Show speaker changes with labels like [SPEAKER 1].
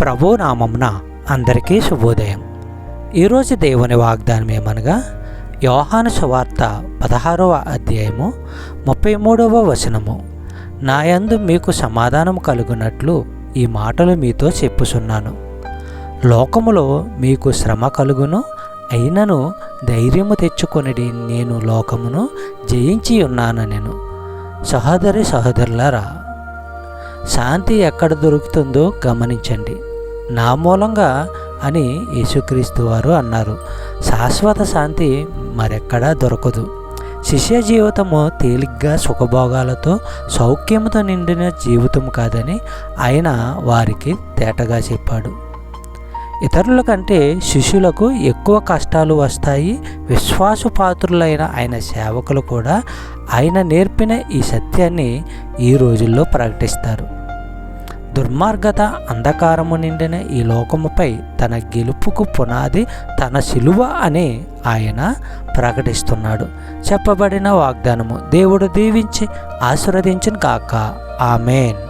[SPEAKER 1] ప్రభు నామమున అందరికీ శుభోదయం. ఈరోజు దేవుని వాగ్దానం ఏమనగా యోహాను సువార్త 16వ అధ్యాయము 33వ వచనము. నాయందు మీకు సమాధానం కలుగునట్లు ఈ మాటలు మీతో చెప్పుచున్నాను. లోకములో మీకు శ్రమ కలుగును, అయినను ధైర్యము తెచ్చుకొనిడి, నేను లోకమును జయించి ఉన్నానెను. సహోదరులారా, శాంతి ఎక్కడ దొరుకుతుందో గమనించండి. నా మూలంగా అని యేసుక్రీస్తు వారు అన్నారు. శాశ్వత శాంతి మరెక్కడా దొరకదు. శిష్య జీవితము తేలిగ్గా సుఖభోగాలతో సౌఖ్యముతో నిండిన జీవితం కాదని ఆయన వారికి తేటగా చెప్పాడు. ఇతరుల కంటే శిష్యులకు ఎక్కువ కష్టాలు వస్తాయి. విశ్వాసపాత్రులైన ఆయన సేవకులు కూడా ఆయన నేర్పిన ఈ సత్యాన్ని ఈ రోజుల్లో ప్రకటిస్తారు. దుర్మార్గత అంధకారము నిండిన ఈ లోకముపై తన గెలుపుకు పునాది తన శిలువ అని ఆయన ప్రకటిస్తున్నాడు. చెప్పబడిన వాగ్దానము దేవుడు దీవించి ఆశీర్వదించును కాక. ఆమేన్.